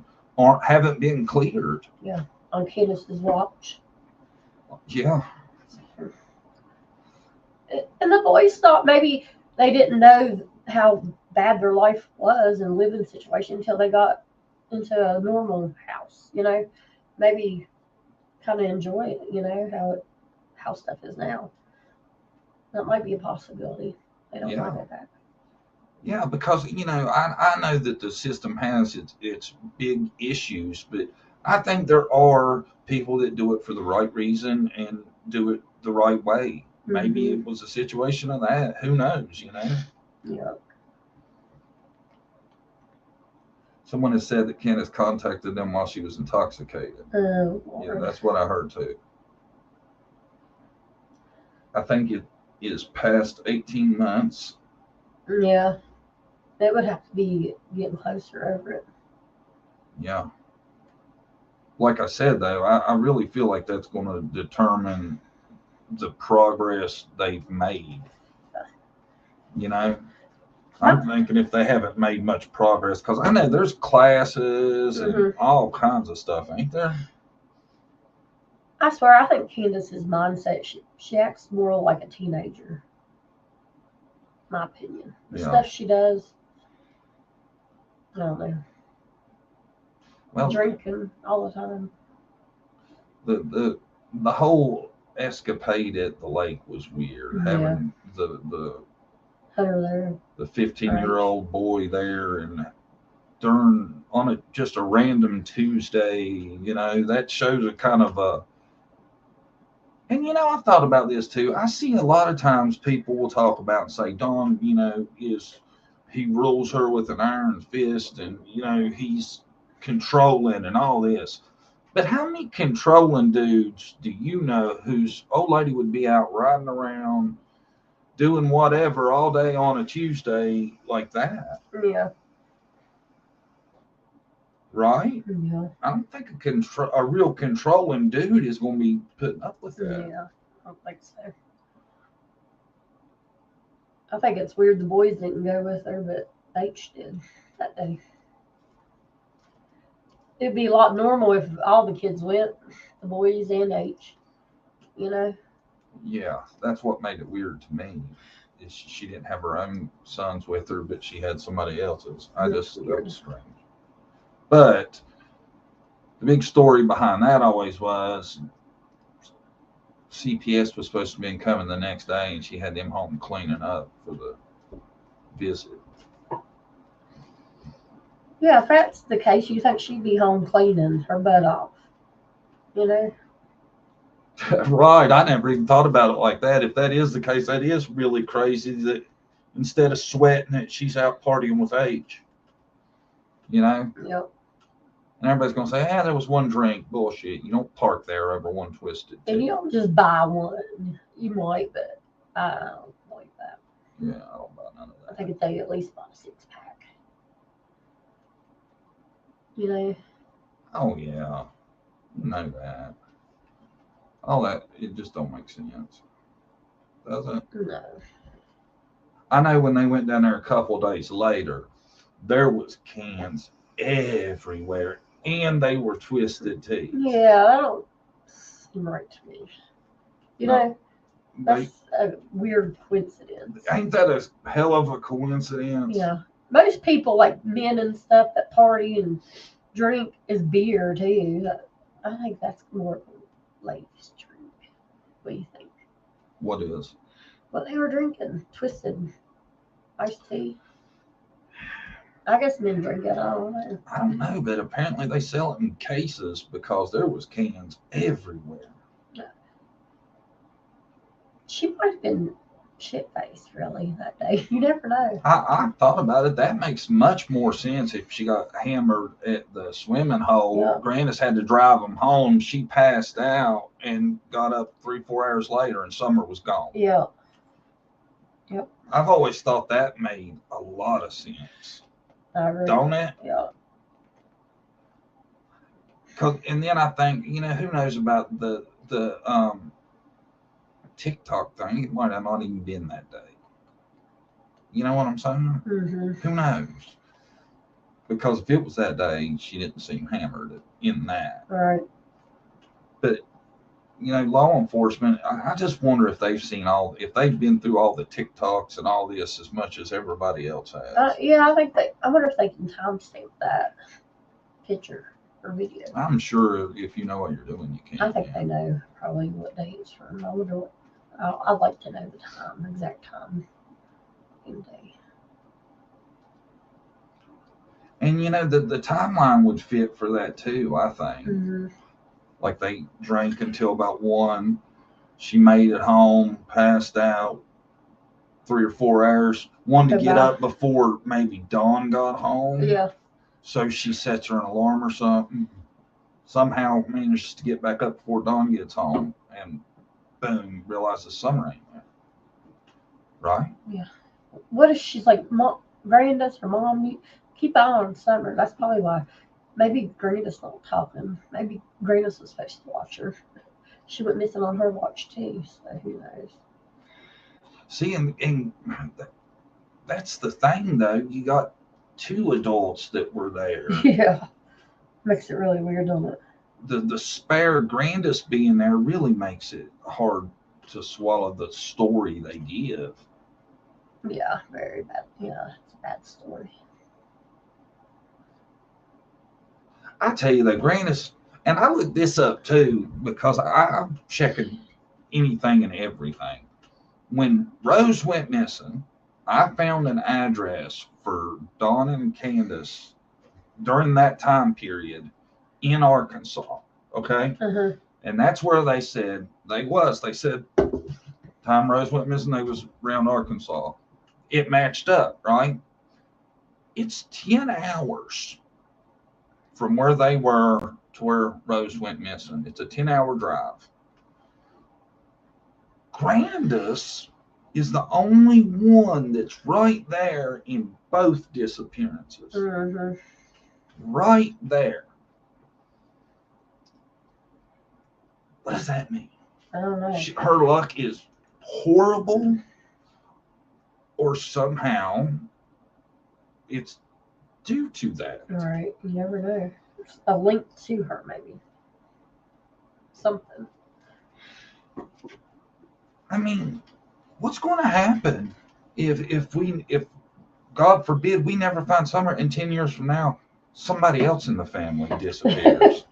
haven't been cleared. Yeah, on Candace's watch. Yeah. And the boys thought maybe they didn't know how bad their life was and living situation until they got into a normal house. Maybe kind of enjoy it. How stuff is now. That might be a possibility. They don't want it back. Yeah, because I know that the system has its big issues, but I think there are people that do it for the right reason and do it the right way. Maybe it was a situation of that. Who knows? Yeah. Someone has said that Candace contacted them while she was intoxicated. Oh, Yeah, Lord. that's what I heard too. I think it is past 18 months. Yeah. They would have to be getting closer over it. Yeah. Like I said, though, I really feel like that's going to determine the progress they've made. I'm thinking if they haven't made much progress, because I know there's classes and all kinds of stuff, ain't there? I swear, I think Candace's mindset, she acts more like a teenager. My opinion. The stuff she does, I don't know. Well, drinking all the time. The whole escapade at the lake was weird. Yeah. Having the Hunter there. the 15-year-old boy there and during on just a random Tuesday, that shows a kind of a. And I've thought about this too. I see a lot of times people will talk about and say, Don, he rules her with an iron fist and he's controlling and all this. But how many controlling dudes do you know whose old lady would be out riding around doing whatever all day on a Tuesday like that? Yeah. Right? Yeah. I don't think a real controlling dude is going to be putting up with that. Yeah. I don't think so. I think it's weird the boys didn't go with her, but H did that day. It'd be a lot normal if all the kids went, the boys and H. Yeah, that's what made it weird to me. Is she didn't have her own sons with her, but she had somebody else's. That was strange. But the big story behind that always was CPS was supposed to be coming the next day, and she had them home cleaning up for the visit. Yeah, if that's the case, you think she'd be home cleaning her butt off. Right. I never even thought about it like that. If that is the case, that is really crazy that instead of sweating it, she's out partying with H. Yep. And everybody's going to say, there was one drink. Bullshit. You don't park there over one twisted tea. And you don't just buy one. You might, but I don't like that. Yeah, I don't buy none of that. I think it's at least buy a 6-pack. Oh, yeah. Know that. All that, it just don't make sense. Does it? No. I know when they went down there a couple of days later, there was cans everywhere, and they were twisted teas. Yeah, that don't seem right to me. That's a weird coincidence. Ain't that a hell of a coincidence? Yeah. Most people, like men and stuff that party and drink, is beer too. I think that's more of a ladies' drink. What do you think? What is? What they were drinking, twisted iced tea. I guess men drink it. I don't know, but apparently they sell it in cases because there was cans everywhere. She might have been shit-faced, really, that day. You never know. I thought about it. That makes much more sense if she got hammered at the swimming hole. Yeah. Grandis had to drive them home. She passed out and got up 3-4 hours later, and Summer was gone. Yeah. Yep. I've always thought that made a lot of sense. I agree. Don't it? Yeah. And then I think, who knows about the TikTok thing? It might have not even been that day. You know what I'm saying? Mm-hmm. Who knows? Because if it was that day, she didn't seem hammered in that. Right. But, law enforcement, I just wonder if if they've been through all the TikToks and all this as much as everybody else has. Yeah, I wonder if they can timestamp that picture or video. I'm sure if you know what you're doing, you can. I think they know probably what day it's from. I wonder I'd like to know the time, exact time and day. And the timeline would fit for that too, I think. Mm-hmm. Like they drank until about 1. She made it home, passed out 3 or 4 hours, wanted to get Goodbye. up before maybe Dawn got home. Yeah. So she sets her an alarm or something. Somehow manages to get back up before Dawn gets home, and boom, realizes Summer ain't there. Right? Yeah. What if she's like, Mom, Grandis or Mom, you keep an eye on Summer. That's probably why. Maybe Grandis not talking. Maybe Grandis was supposed to watch her. She went missing on her watch too, so who knows? See, and that's the thing, though. You got 2 adults that were there. Yeah. Makes it really weird, doesn't it? The spare Grandis being there really makes it hard to swallow the story they give. Yeah, very bad. Yeah, it's a bad story. I tell you, though, Grandis, and I looked this up too because I'm checking anything and everything. When Rose went missing, I found an address for Dawn and Candace during that time period in Arkansas. Okay. Uh-huh. And that's where they said They said time Rose went missing, they was around Arkansas. It matched up, right? It's 10 hours from where they were to where Rose went missing. It's a 10-hour drive. Grandis is the only one that's right there in both disappearances. Mm-hmm. Right there. What does that mean? I don't know. Her luck is horrible, or somehow it's due to that. All right, you never know. A link to her, maybe. Something. I mean, what's going to happen if God forbid we never find Summer, and 10 years from now somebody else in the family disappears?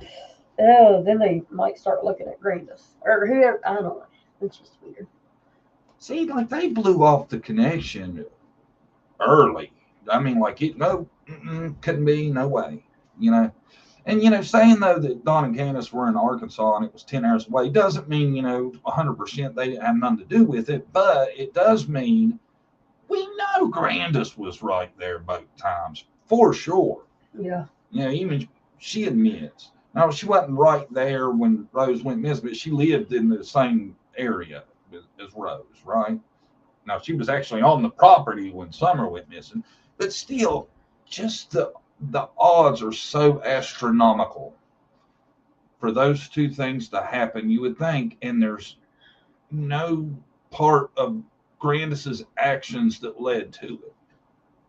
Oh, then they might start looking at Grandis or whoever. I don't know. It's just weird. See, like they blew off the connection early. I mean, like couldn't be, no way, And saying though that Don and Candace were in Arkansas and it was 10 hours away doesn't mean 100% they didn't have nothing to do with it, but it does mean we know Grandis was right there both times for sure. Yeah. Even she admits. Now she wasn't right there when Rose went missing, but she lived in the same area as Rose, right? Now she was actually on the property when Summer went missing, but still, just the odds are so astronomical for those 2 things to happen, you would think, and there's no part of Grandis's actions that led to it,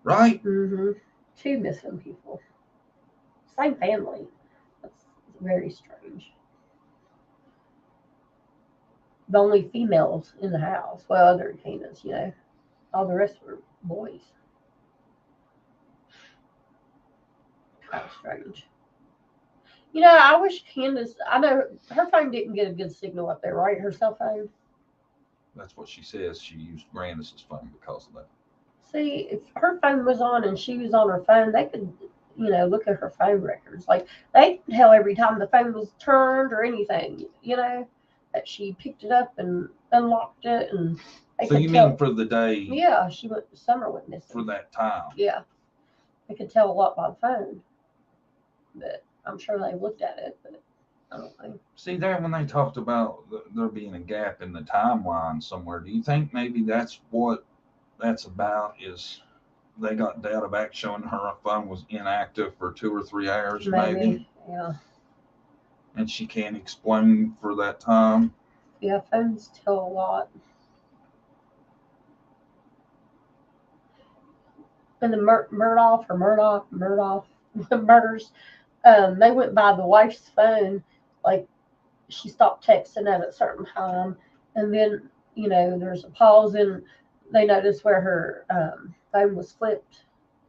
right? Mm-hmm. 2 missing people. Same family. That's very strange. The only females in the house. Well, other than Candace, all the rest were boys. Kind of strange. I wish Candace, I know her phone didn't get a good signal up there, right? Her cell phone. That's what she says. She used Grandis's phone because of that. See, if her phone was on and she was on her phone, they could, look at her phone records. Like, they could tell every time the phone was turned or anything, that she picked it up and unlocked it. And so you mean for the day? Yeah, Summer went missing. For that time. Yeah. They could tell a lot by the phone. But I'm sure they looked at it, but I don't know. See, there when they talked about there being a gap in the timeline somewhere, do you think maybe that's what that's about? Is they got data back showing her phone was inactive for 2 or 3 hours, maybe? Yeah. And she can't explain for that time? Yeah, phones tell a lot. And the Murdoch murders, they went by the wife's phone, like she stopped texting at a certain time, and then there's a pause and they noticed where her phone was flipped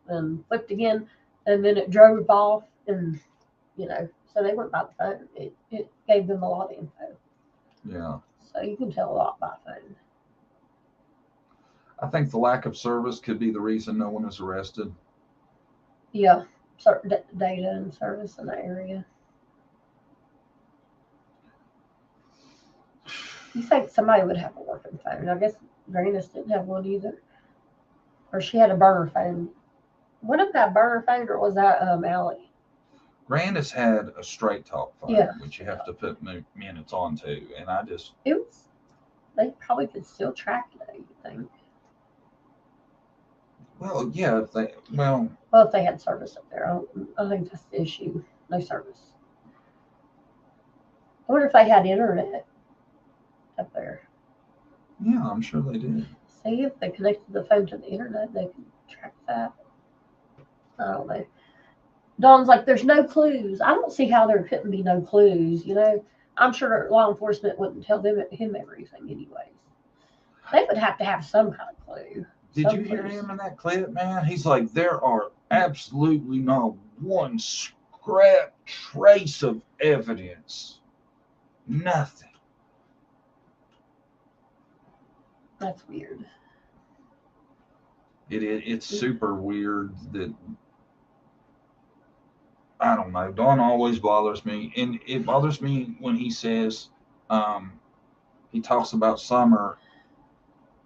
and flipped again, and then it drove off, and so they went by the phone. It gave them a lot of info. Yeah. So you can tell a lot by phone. I think the lack of service could be the reason no one is arrested. Yeah, certain data and service in that area. You think somebody would have a working phone? I guess Grannis didn't have one either, or she had a burner phone. What if that burner phone, or was that Allie? Grandis had a straight talk phone, Yeah. which you have to put minutes onto, and I just It was. They probably could still track it. You think? well, yeah, if they Well, if they had service up there, I think that's the issue. No service. I wonder if they had internet up there. yeah, I'm sure they did. See if they connected the phone to the internet, they could track that. I don't know. Dawn's like, there's no clues. I don't see how there couldn't be no clues. You know, I'm sure law enforcement wouldn't tell him everything anyways. They would have to have some kind of clue. Did you hear him in that clip, man? He's like, there are absolutely not one scrap trace of evidence. Nothing. That's weird. It's super weird that I don't know. Dawn always bothers me, and it bothers me when he says he talks about Summer.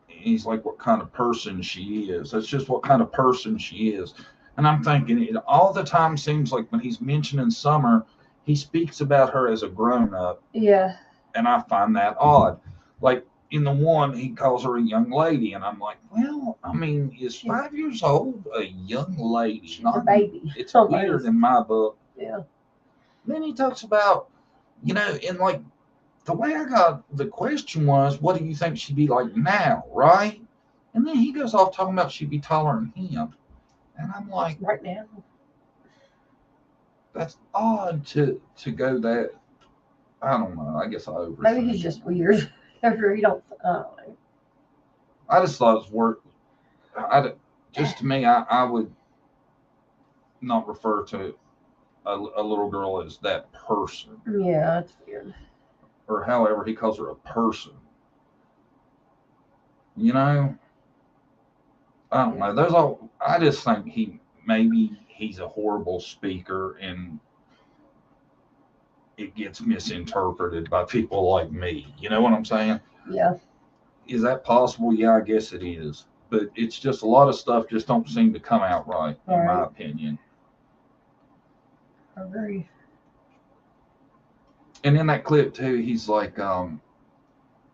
He's like, what kind of person she is. That's just what kind of person she is. And I'm thinking, it all the time seems like when he's mentioning Summer, he speaks about her as a grown-up. Yeah. And I find that odd. Like in the one, he calls her a young lady. And I'm like, well, I mean, is 5 years old a young lady? She's a baby. It's Almost. weird in my book. Yeah. Then he talks about, you know, and like, the way I got the question was, what do you think she'd be like now, right? And then he goes off talking about she'd be taller than him. And I'm like, Right now. that's odd to go that. I don't know. I guess I overthink. Maybe he's just weird. After he don't. I just thought it was worth. Just to me, I would not refer to a little girl as that person. Yeah, that's weird. Or however he calls her a person. You know, I don't know. There's all. I just think he's a horrible speaker, and it gets misinterpreted by people like me. You know what I'm saying? Yeah. Is that possible? Yeah, I guess it is. But it's just a lot of stuff just don't seem to come out right, in my opinion. I agree. And in that clip too, he's like,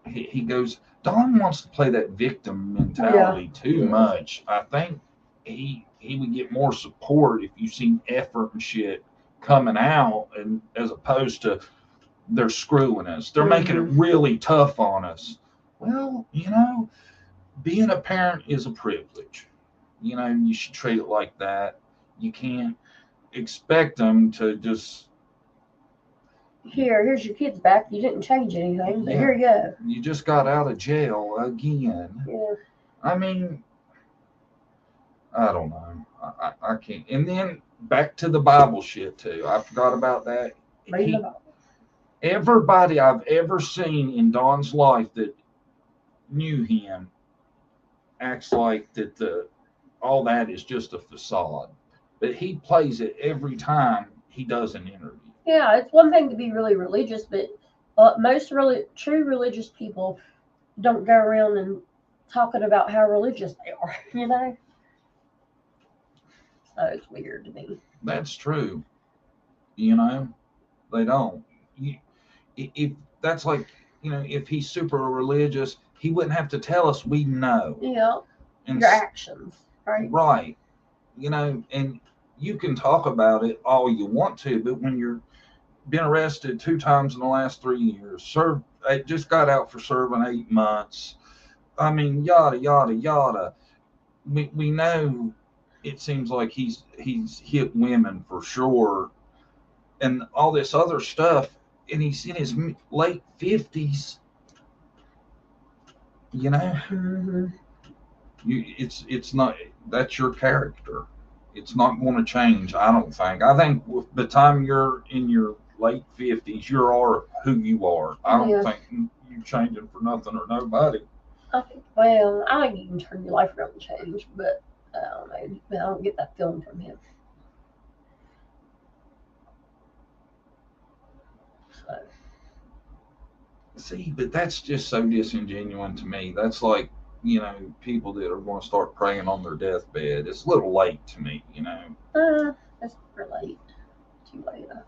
he goes, Don wants to play that victim mentality too much. I think he would get more support if you seen effort and shit coming out, and as opposed to they're screwing us. They're making it really tough on us. Well, you know, being a parent is a privilege. You know, you should treat it like that. You can't expect them to just. Here's your kids back. You didn't change anything, but here you go. You just got out of jail again. Yeah. I mean, I don't know. I can't. And then back to the Bible shit too. I forgot about that. Everybody I've ever seen in Don's life that knew him acts like that all that is just a facade. But he plays it every time he does an interview. Yeah, it's one thing to be really religious, but most true religious people don't go around and talking about how religious they are, you know? So it's weird to me. That's true. You know, they don't. If that's like, you know, if he's super religious, he wouldn't have to tell us. We know. Yeah. And your actions, right? Right. You know, and you can talk about it all you want to, but when you're been arrested 2 times in the last 3 years, just got out for serving 8 months. I mean, yada yada yada. We know it seems like he's hit women for sure, and all this other stuff, and he's in his late 50s. You know, it's not, that's your character. It's not going to change. I don't think. I think with the time you're in your late 50s, you are who you are. I don't think you're changing for nothing or nobody. I think you can turn your life around and change, but I don't know. I don't get that feeling from him. So, See, but that's just so disingenuous to me. That's like, you know, people that are going to start praying on their deathbed. It's a little late to me, you know. it's late. Too late. I think.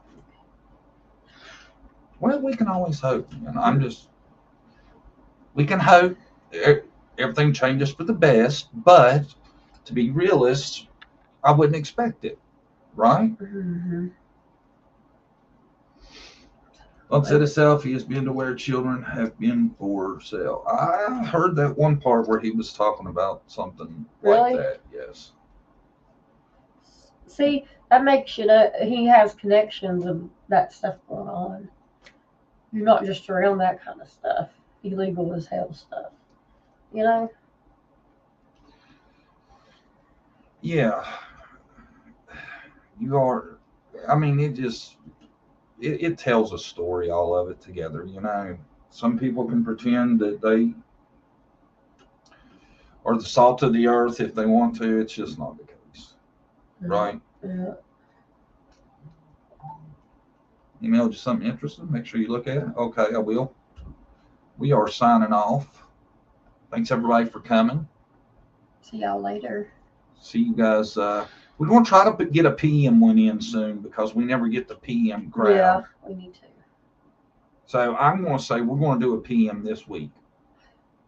Well, we can always hope. And we can hope everything changes for the best, but to be realist, I wouldn't expect it, right? Mm-hmm. Upset itself, he has been to where children have been for sale. I heard that one part where he was talking about something like Really? that, yes. See, that makes you know he has connections of that stuff going on. You're not just around that kind of stuff, illegal as hell stuff. You know? Yeah, you are. I mean, it tells a story, all of it together. You know, some people can pretend that they are the salt of the earth if they want to. It's just not the case, right? Yeah. Emailed you something interesting. Make sure you look at it. Okay, I will. We are signing off. Thanks everybody for coming. See y'all later. See you guys. We're going to try to get a PM one in soon because we never get the PM crowd. Yeah, we need to. So I'm going to say we're going to do a PM this week.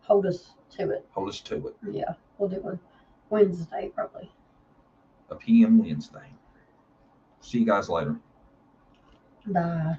Hold us to it. Hold us to it. Yeah, we'll do one Wednesday probably. A PM Wednesday. See you guys later. Bye.